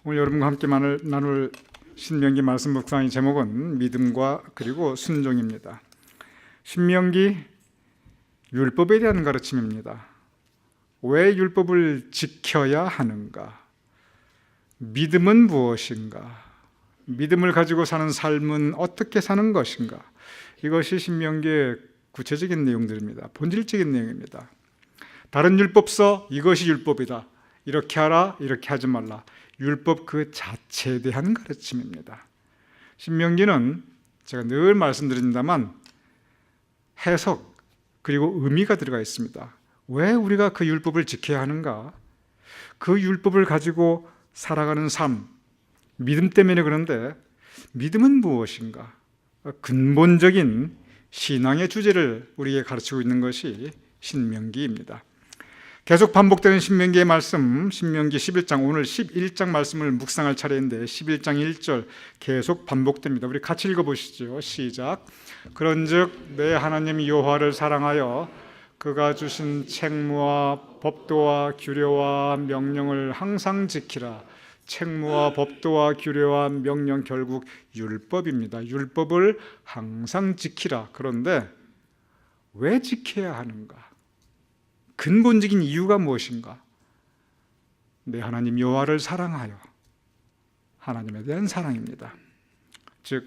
오늘 여러분과 함께 나눌 신명기 말씀 묵상의 제목은 믿음과 그리고 순종입니다. 신명기 율법에 대한 가르침입니다. 왜 율법을 지켜야 하는가? 믿음은 무엇인가? 믿음을 가지고 사는 삶은 어떻게 사는 것인가? 이것이 신명기의 구체적인 내용들입니다. 본질적인 내용입니다. 다른 율법서 이것이 율법이다. 이렇게 하라, 이렇게 하지 말라. 율법 그 자체에 대한 가르침입니다. 신명기는 제가 늘 말씀드린다만 해석 그리고 의미가 들어가 있습니다. 왜 우리가 그 율법을 지켜야 하는가? 그 율법을 가지고 살아가는 삶, 믿음 때문에 그런데 믿음은 무엇인가? 근본적인 신앙의 주제를 우리에게 가르치고 있는 것이 신명기입니다. 계속 반복되는 신명기의 말씀, 신명기 11장, 오늘 11장 말씀을 묵상할 차례인데 11장 1절 계속 반복됩니다. 우리 같이 읽어보시죠. 시작. 그런즉 내 하나님 여호와를 사랑하여 그가 주신 책무와 법도와 규례와 명령을 항상 지키라. 책무와 법도와 규례와 명령, 결국 율법입니다. 율법을 항상 지키라. 그런데 왜 지켜야 하는가? 근본적인 이유가 무엇인가? 내 하나님 여호와를 사랑하여, 하나님에 대한 사랑입니다. 즉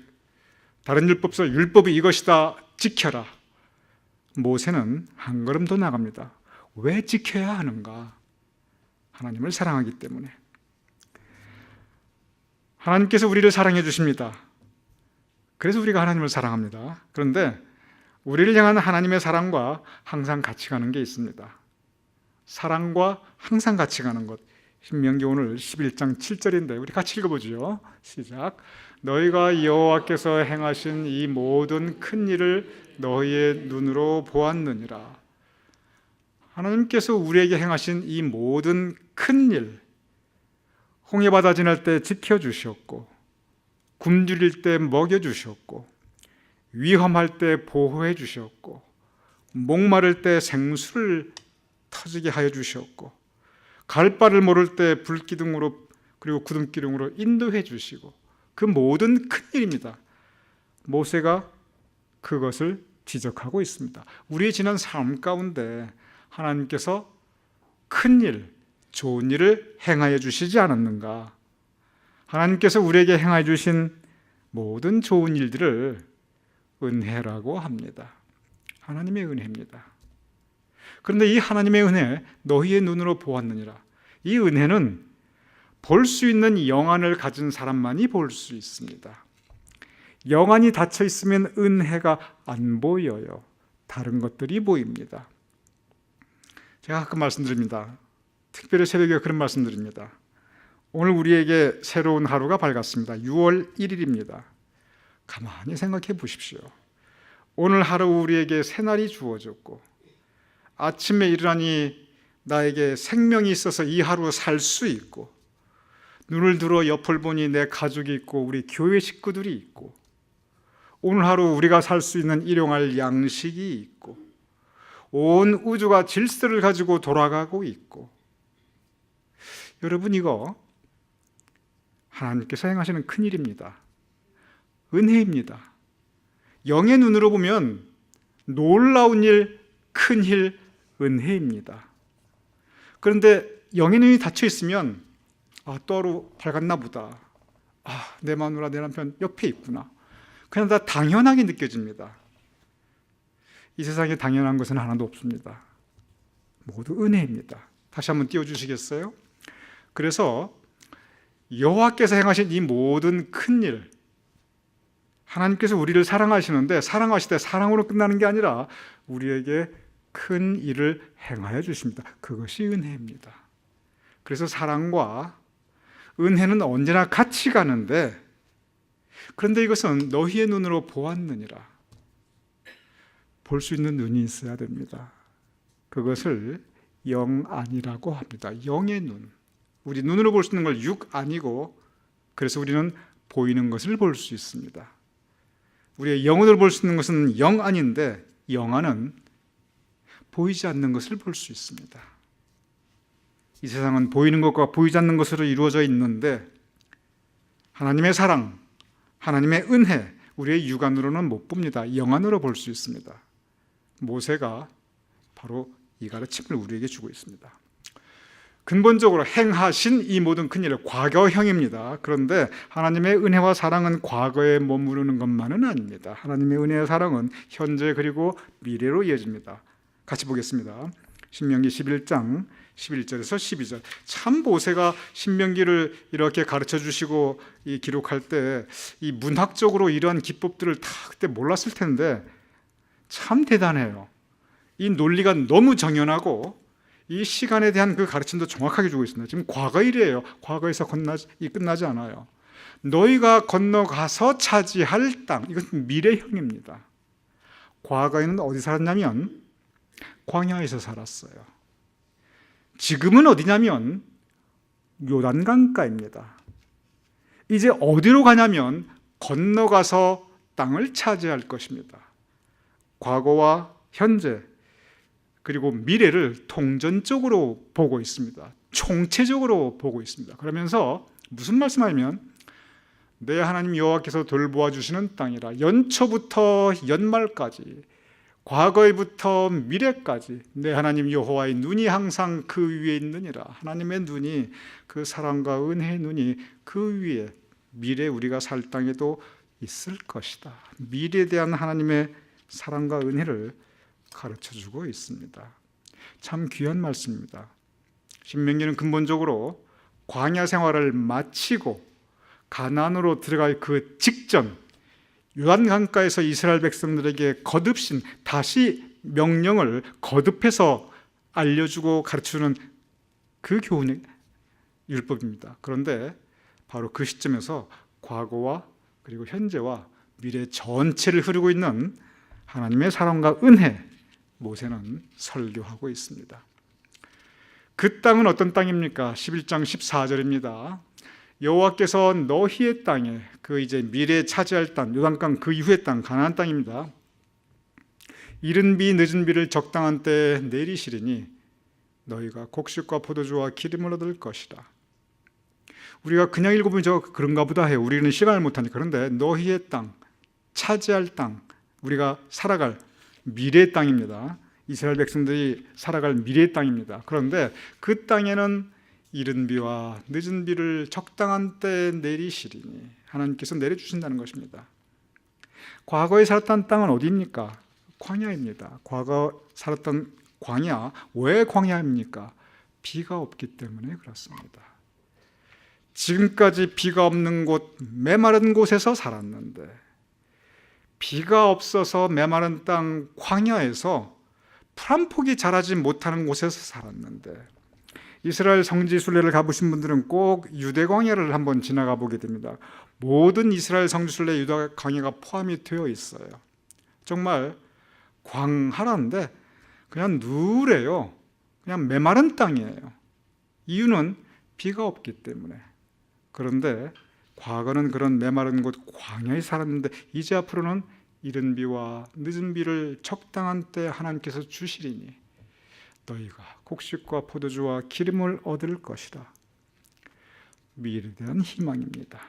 다른 율법서 율법이 이것이다, 지켜라. 모세는 한 걸음 더 나갑니다. 왜 지켜야 하는가? 하나님을 사랑하기 때문에. 하나님께서 우리를 사랑해 주십니다. 그래서 우리가 하나님을 사랑합니다. 그런데 우리를 향한 하나님의 사랑과 항상 같이 가는 게 있습니다. 사랑과 항상 같이 가는 것. 신명기 오늘 11장 7절인데 우리 같이 읽어보죠. 시작. 너희가 여호와께서 행하신 이 모든 큰 일을 너희의 눈으로 보았느니라. 하나님께서 우리에게 행하신 이 모든 큰 일, 홍해바다 지날 때 지켜주셨고, 굶주릴 때 먹여주셨고, 위험할 때 보호해 주셨고, 목마를 때 생수를 터지게 하여 주셨고, 갈 바를 모를 때 불기둥으로 그리고 구름기둥으로 인도해 주시고, 그 모든 큰 일입니다. 모세가 그것을 지적하고 있습니다. 우리의 지난 삶 가운데 하나님께서 큰 일, 좋은 일을 행하여 주시지 않았는가? 하나님께서 우리에게 행하여 주신 모든 좋은 일들을 은혜라고 합니다. 하나님의 은혜입니다. 그런데 이 하나님의 은혜 너희의 눈으로 보았느니라. 이 은혜는 볼 수 있는 영안을 가진 사람만이 볼 수 있습니다. 영안이 닫혀 있으면 은혜가 안 보여요. 다른 것들이 보입니다. 제가 가끔 말씀드립니다. 특별히 새벽에 그런 말씀드립니다. 오늘 우리에게 새로운 하루가 밝았습니다. 6월 1일입니다. 가만히 생각해 보십시오. 오늘 하루 우리에게 새날이 주어졌고 아침에 일어나니 나에게 생명이 있어서 이 하루 살 수 있고 눈을 들어 옆을 보니 내 가족이 있고 우리 교회 식구들이 있고 오늘 하루 우리가 살 수 있는 일용할 양식이 있고 온 우주가 질서를 가지고 돌아가고 있고 여러분 이거 하나님께서 행하시는 큰일입니다. 은혜입니다. 영의 눈으로 보면 놀라운 일, 큰 일, 은혜입니다. 그런데 영의 눈이 닫혀 있으면 또 하루 밝았나 보다. 내 마누라, 내 남편 옆에 있구나. 그냥 다 당연하게 느껴집니다. 이 세상에 당연한 것은 하나도 없습니다. 모두 은혜입니다. 다시 한번 띄워주시겠어요? 그래서 여호와께서 행하신 이 모든 큰 일, 하나님께서 우리를 사랑하시는데 사랑하실 때 사랑으로 끝나는 게 아니라 우리에게 큰 일을 행하여 주십니다. 그것이 은혜입니다. 그래서 사랑과 은혜는 언제나 같이 가는데 그런데 이것은 너희의 눈으로 보았느니라. 볼 수 있는 눈이 있어야 됩니다. 그것을 영안이라고 합니다. 영의 눈. 우리 눈으로 볼 수 있는 걸 육안이고 그래서 우리는 보이는 것을 볼 수 있습니다. 우리의 영혼을 볼 수 있는 것은 영안인데 영안은 보이지 않는 것을 볼 수 있습니다. 이 세상은 보이는 것과 보이지 않는 것으로 이루어져 있는데 하나님의 사랑, 하나님의 은혜, 우리의 육안으로는 못 봅니다. 영안으로 볼 수 있습니다. 모세가 바로 이 가르침을 우리에게 주고 있습니다. 근본적으로 행하신 이 모든 큰일은 과거형입니다. 그런데 하나님의 은혜와 사랑은 과거에 머무르는 것만은 아닙니다. 하나님의 은혜와 사랑은 현재 그리고 미래로 이어집니다. 같이 보겠습니다. 신명기 11장 11절에서 12절. 참 모세가 신명기를 이렇게 가르쳐 주시고 기록할 때 이 문학적으로 이러한 기법들을 다 그때 몰랐을 텐데 참 대단해요. 이 논리가 너무 정연하고 이 시간에 대한 그 가르침도 정확하게 주고 있습니다. 지금 과거 일이에요. 과거에서 끝나지 않아요. 너희가 건너가서 차지할 땅, 이것은 미래형입니다. 과거에는 어디 살았냐면 광야에서 살았어요. 지금은 어디냐면 요단강가입니다. 이제 어디로 가냐면 건너가서 땅을 차지할 것입니다. 과거와 현재 그리고 미래를 통전적으로 보고 있습니다. 총체적으로 보고 있습니다. 그러면서 무슨 말씀하냐면 내 하나님 여호와께서 돌보아 주시는 땅이라, 연초부터 연말까지, 과거에부터 미래까지 내 하나님 여호와의 눈이 항상 그 위에 있느니라. 하나님의 눈이, 그 사랑과 은혜의 눈이 그 위에 미래 우리가 살 땅에도 있을 것이다. 미래에 대한 하나님의 사랑과 은혜를 가르쳐주고 있습니다. 참 귀한 말씀입니다. 신명기는 근본적으로 광야 생활을 마치고 가나안으로 들어갈 그 직전, 요단강가에서 이스라엘 백성들에게 거듭신 다시 명령을 거듭해서 알려주고 가르쳐주는 그 교훈의 율법입니다. 그런데 바로 그 시점에서 과거와 그리고 현재와 미래 전체를 흐르고 있는 하나님의 사랑과 은혜, 모세는 설교하고 있습니다. 그 땅은 어떤 땅입니까? 11장 14절입니다. 여호와께서 너희의 땅에, 그 이제 미래에 차지할 땅, 요단강 그 이후의 땅, 가나안 땅입니다. 이른 비 늦은 비를 적당한 때에 내리시리니 너희가 곡식과 포도주와 기름을 얻을 것이라. 우리가 그냥 읽어보면 그런가 보다 해요. 우리는 시간을 못하니까. 그런데 너희의 땅, 차지할 땅, 우리가 살아갈 미래의 땅입니다. 이스라엘 백성들이 살아갈 미래의 땅입니다. 그런데 그 땅에는 이른 비와 늦은 비를 적당한 때에 내리시리니 하나님께서 내려주신다는 것입니다. 과거에 살았던 땅은 어디입니까? 광야입니다. 과거 살았던 광야, 왜 광야입니까? 비가 없기 때문에 그렇습니다. 지금까지 비가 없는 곳, 메마른 곳에서 살았는데, 비가 없어서 메마른 땅 광야에서 풀 한 폭이 자라지 못하는 곳에서 살았는데, 이스라엘 성지 순례를 가보신 분들은 꼭 유대 광야를 한번 지나가 보게 됩니다. 모든 이스라엘 성지 순례 유대 광야가 포함이 되어 있어요. 정말 광활한데 그냥 누래요. 그냥 메마른 땅이에요. 이유는 비가 없기 때문에. 그런데 과거는 그런 메마른 곳 광야에 살았는데 이제 앞으로는 이른 비와 늦은 비를 적당한 때 하나님께서 주시리니 너희가 곡식과 포도주와 기름을 얻을 것이다. 미래에 대한 희망입니다.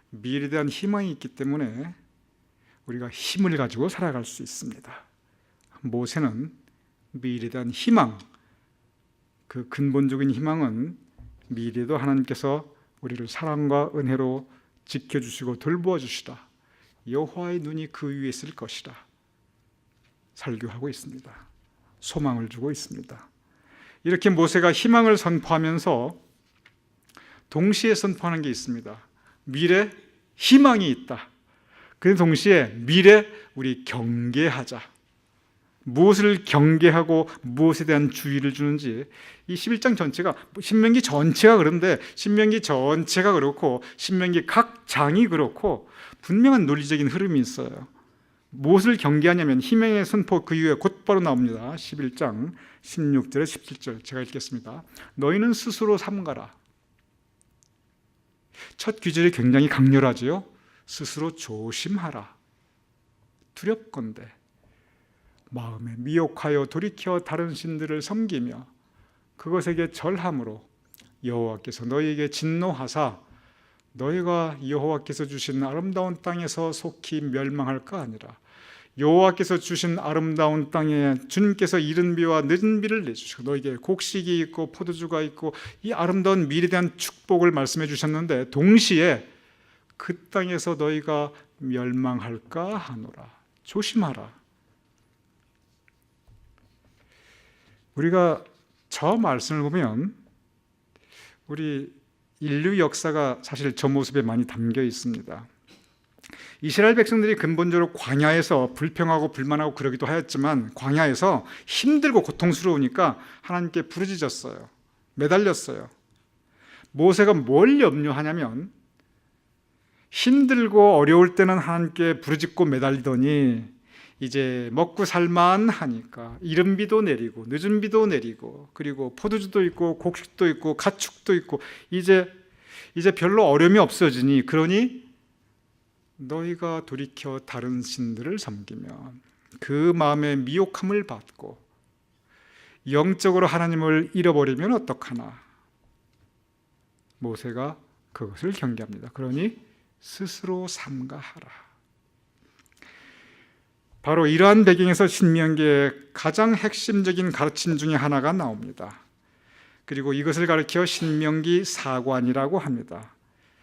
미래에 대한 희망이 있기 때문에 우리가 힘을 가지고 살아갈 수 있습니다. 모세는 미래에 대한 희망, 그 근본적인 희망은 미래도 하나님께서 우리를 사랑과 은혜로 지켜주시고 돌보아 주시다. 여호와의 눈이 그 위에 있을 것이다. 설교하고 있습니다. 소망을 주고 있습니다. 이렇게 모세가 희망을 선포하면서 동시에 선포하는 게 있습니다. 미래 희망이 있다. 그 동시에 미래 우리 경계하자. 무엇을 경계하고 무엇에 대한 주의를 주는지, 이 11장 전체가, 신명기 전체가 그런데 신명기 전체가 그렇고 신명기 각 장이 그렇고 분명한 논리적인 흐름이 있어요. 무엇을 경계하냐면 희망의 선포 그 이후에 곧바로 나옵니다. 11장 16절에 17절 제가 읽겠습니다. 너희는 스스로 삼가라. 첫 귀절이 굉장히 강렬하지요. 스스로 조심하라. 두렵건대 마음에 미혹하여 돌이켜 다른 신들을 섬기며 그것에게 절함으로 여호와께서 너희에게 진노하사 너희가 여호와께서 주신 아름다운 땅에서 속히 멸망할까 아니라 여호와께서 주신 아름다운 땅에 주님께서 이른 비와 늦은 비를 내주시고 너희에게 곡식이 있고 포도주가 있고 이 아름다운 미래에 대한 축복을 말씀해 주셨는데 동시에 그 땅에서 너희가 멸망할까 하노라. 조심하라. 우리가 저 말씀을 보면 우리 인류 역사가 사실 저 모습에 많이 담겨 있습니다. 이스라엘 백성들이 근본적으로 광야에서 불평하고 불만하고 그러기도 하였지만 광야에서 힘들고 고통스러우니까 하나님께 부르짖었어요. 매달렸어요. 모세가 뭘 염려하냐면 힘들고 어려울 때는 하나님께 부르짖고 매달리더니 이제 먹고 살만하니까 이른 비도 내리고 늦은 비도 내리고 그리고 포도주도 있고 곡식도 있고 가축도 있고 이제 별로 어려움이 없어지니 그러니 너희가 돌이켜 다른 신들을 섬기면 그 마음에 미혹함을 받고 영적으로 하나님을 잃어버리면 어떡하나. 모세가 그것을 경계합니다. 그러니 스스로 삼가하라. 바로 이러한 배경에서 신명기의 가장 핵심적인 가르침 중에 하나가 나옵니다. 그리고 이것을 가리켜 신명기 사관이라고 합니다.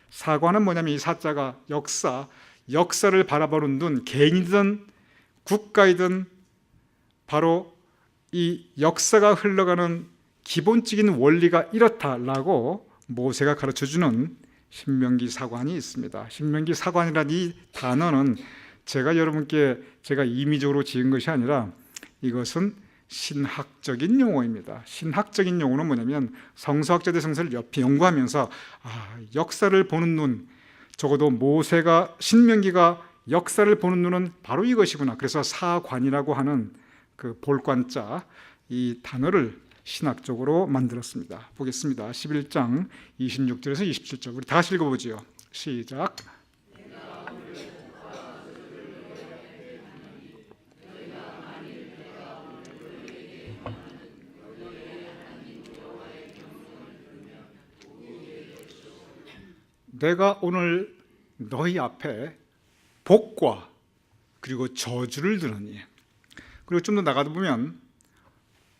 사관은 뭐냐면 이 사자가 역사를 바라보는 눈, 개인이든 국가이든 바로 이 역사가 흘러가는 기본적인 원리가 이렇다라고 모세가 가르쳐주는 신명기 사관이 있습니다. 신명기 사관이라는 이 단어는 제가 임의적으로 지은 것이 아니라 이것은 신학적인 용어입니다. 신학적인 용어는 뭐냐면 성서학자들 성서를 옆에 연구하면서 역사를 보는 눈, 적어도 모세가 신명기가 역사를 보는 눈은 바로 이것이구나. 그래서 사관이라고 하는 그 볼관자 이 단어를 신학적으로 만들었습니다. 보겠습니다. 11장 26절에서 27절 우리 다 같이 읽어보지요. 시작. 내가 오늘 너희 앞에 복과 그리고 저주를 두느니, 그리고 좀 더 나가다 보면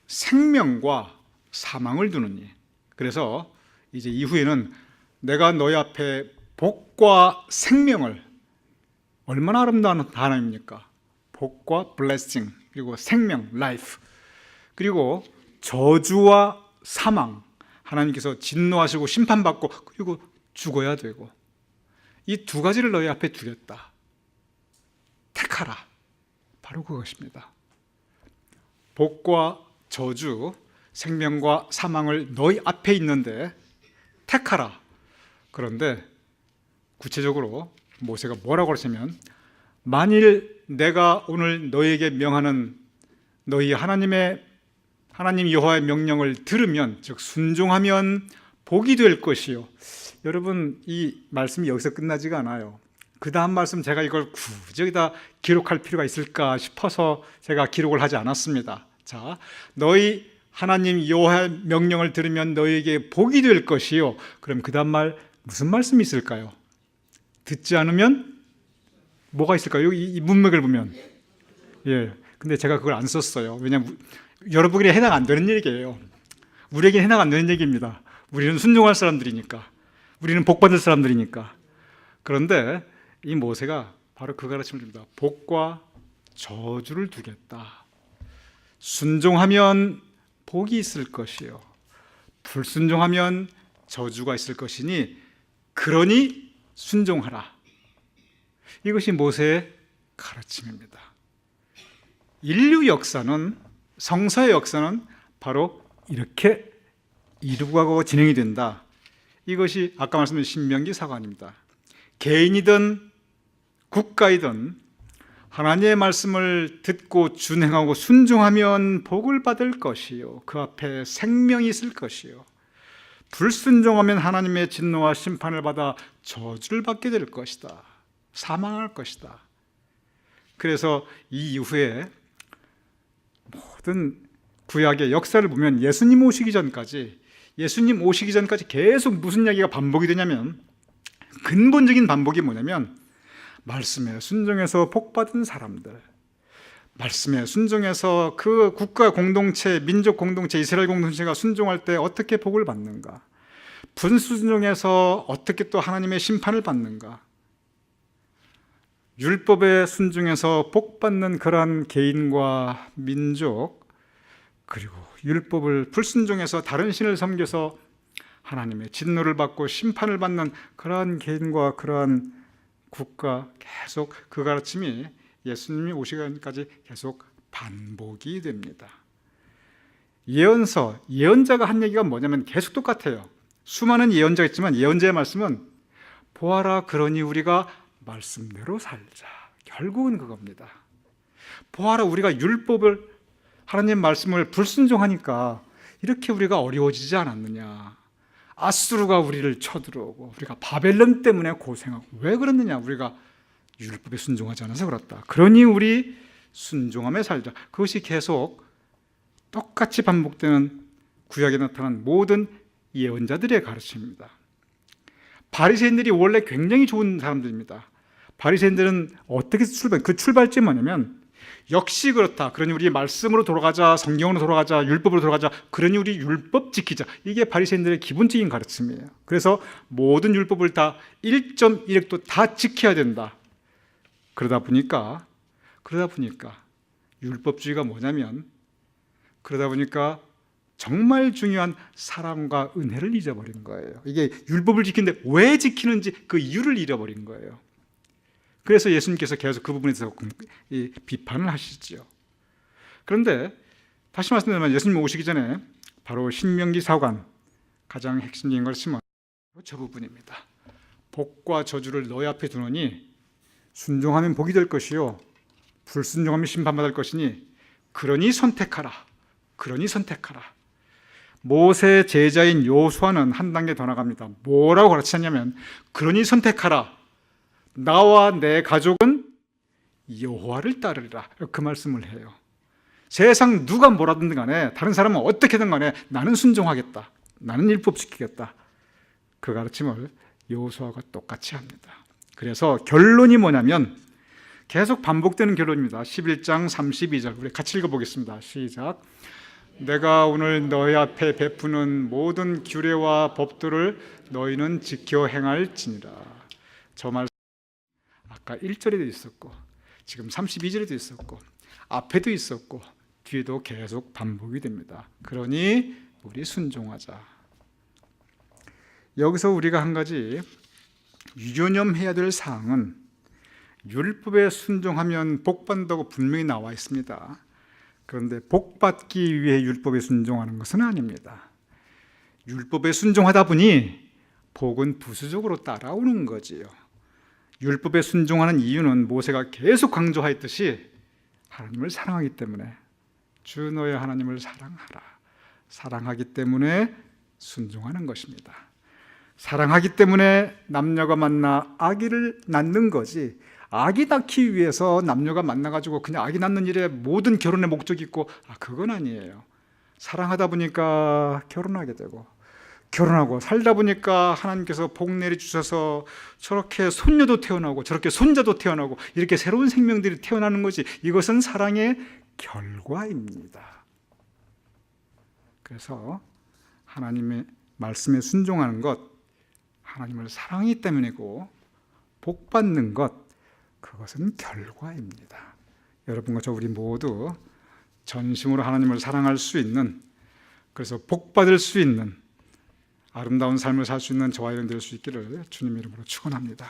생명과 사망을 두느니. 그래서 이제 이후에는 내가 너희 앞에 복과 생명을, 얼마나 아름다운 단어입니까? 복과 blessing, 그리고 생명, life, 그리고 저주와 사망, 하나님께서 진노하시고 심판받고 그리고 죽어야 되고, 이 두 가지를 너희 앞에 두겠다. 택하라. 바로 그것입니다. 복과 저주, 생명과 사망을 너희 앞에 있는데 택하라. 그런데 구체적으로 모세가 뭐라고 그러냐면, 만일 내가 오늘 너희에게 명하는 너희 하나님 여호와의 명령을 들으면, 즉 순종하면 복이 될 것이요. 여러분, 이 말씀이 여기서 끝나지가 않아요. 그 다음 말씀 제가 이걸 굳이 여기다 기록할 필요가 있을까 싶어서 제가 기록을 하지 않았습니다. 자, 너희 하나님 여호와의 명령을 들으면 너희에게 복이 될 것이요. 그럼 그 다음 말 무슨 말씀이 있을까요? 듣지 않으면 뭐가 있을까요? 여기 이 문맥을 보면, 근데 제가 그걸 안 썼어요. 왜냐하면 여러분에게 해당 안 되는 얘기예요. 우리에게 해당 안 되는 얘기입니다. 우리는 순종할 사람들이니까, 우리는 복 받을 사람들이니까. 그런데 이 모세가 바로 그 가르침을 줍니다. 복과 저주를 두겠다. 순종하면 복이 있을 것이요, 불순종하면 저주가 있을 것이니 그러니 순종하라. 이것이 모세의 가르침입니다. 인류 역사는, 성서의 역사는 바로 이렇게 이루고 가고 진행이 된다. 이것이 아까 말씀드린 신명기 사관입니다. 개인이든 국가이든 하나님의 말씀을 듣고 준행하고 순종하면 복을 받을 것이요, 그 앞에 생명이 있을 것이요, 불순종하면 하나님의 진노와 심판을 받아 저주를 받게 될 것이다. 사망할 것이다. 그래서 이 이후에 모든 구약의 역사를 보면 예수님 오시기 전까지 계속 무슨 이야기가 반복이 되냐면, 근본적인 반복이 뭐냐면 말씀에 순종해서 복받은 사람들, 말씀에 순종해서 그 국가 공동체, 민족 공동체, 이스라엘 공동체가 순종할 때 어떻게 복을 받는가, 불순종해서 어떻게 또 하나님의 심판을 받는가, 율법에 순종해서 복받는 그러한 개인과 민족, 그리고 율법을 불순종해서 다른 신을 섬겨서 하나님의 진노를 받고 심판을 받는 그러한 개인과 그러한 국가, 계속 그 가르침이 예수님이 오시기까지 계속 반복이 됩니다. 예언서, 예언자가 한 얘기가 뭐냐면 계속 똑같아요. 수많은 예언자가 있지만 예언자의 말씀은 보아라, 그러니 우리가 말씀대로 살자. 결국은 그겁니다. 보아라, 우리가 율법을, 하나님 말씀을 불순종하니까 이렇게 우리가 어려워지지 않았느냐. 아수르가 우리를 쳐들어오고 우리가 바벨론 때문에 고생하고, 왜 그랬느냐? 우리가 율법에 순종하지 않아서 그렇다. 그러니 우리 순종함에 살자. 그것이 계속 똑같이 반복되는 구약에 나타난 모든 예언자들의 가르침입니다. 바리새인들이 원래 굉장히 좋은 사람들입니다. 바리새인들은 어떻게 그 출발점이 뭐냐면 역시 그렇다. 그러니 우리 말씀으로 돌아가자, 성경으로 돌아가자, 율법으로 돌아가자. 그러니 우리 율법 지키자. 이게 바리새인들의 기본적인 가르침이에요. 그래서 모든 율법을 다 1.1획도 다 지켜야 된다. 그러다 보니까 율법주의가 뭐냐면, 그러다 보니까 정말 중요한 사랑과 은혜를 잊어버린 거예요. 이게 율법을 지키는데 왜 지키는지 그 이유를 잃어버린 거예요. 그래서 예수님께서 계속 그 부분에 대해서 비판을 하시죠. 그런데 다시 말씀드리면 예수님 오시기 전에 바로 신명기 사관 가장 핵심적인 것은 저 부분입니다. 복과 저주를 너희 앞에 두노니 순종하면 복이 될 것이요 불순종하면 심판받을 것이니 그러니 선택하라. 모세 제자인 요수아는 한 단계 더 나갑니다. 뭐라고 가르치냐면 그러니 선택하라. 나와 내 가족은 여호와를 따르리라. 그 말씀을 해요. 세상 누가 뭐라든 간에, 다른 사람은 어떻게든 간에 나는 순종하겠다. 나는 율법 지키겠다. 그 가르침을 여호수아가 똑같이 합니다. 그래서 결론이 뭐냐면 계속 반복되는 결론입니다. 11장 32절 우리 같이 읽어보겠습니다. 시작. 내가 오늘 너희 앞에 베푸는 모든 규례와 법도를 너희는 지켜 행할지니라. 저 말씀 아까 1절에도 있었고 지금 32절에도 있었고 앞에도 있었고 뒤에도 계속 반복이 됩니다. 그러니 우리 순종하자. 여기서 우리가 한 가지 유념해야 될 사항은 율법에 순종하면 복받는다고 분명히 나와 있습니다. 그런데 복받기 위해 율법에 순종하는 것은 아닙니다. 율법에 순종하다 보니 복은 부수적으로 따라오는 거지요. 율법에 순종하는 이유는 모세가 계속 강조하였듯이 하나님을 사랑하기 때문에, 주 너의 하나님을 사랑하라. 사랑하기 때문에 순종하는 것입니다. 사랑하기 때문에 남녀가 만나 아기를 낳는 거지, 아기 낳기 위해서 남녀가 만나가지고 그냥 아기 낳는 일에 모든 결혼의 목적이 있고, 그건 아니에요. 사랑하다 보니까 결혼하게 되고, 결혼하고 살다 보니까 하나님께서 복 내려주셔서 저렇게 손녀도 태어나고 저렇게 손자도 태어나고 이렇게 새로운 생명들이 태어나는 거지, 이것은 사랑의 결과입니다. 그래서 하나님의 말씀에 순종하는 것, 하나님을 사랑하기 때문이고, 복받는 것, 그것은 결과입니다. 여러분과 저 우리 모두 전심으로 하나님을 사랑할 수 있는, 그래서 복받을 수 있는 아름다운 삶을 살 수 있는 저와 여러분 될 수 있기를 주님 이름으로 축원합니다.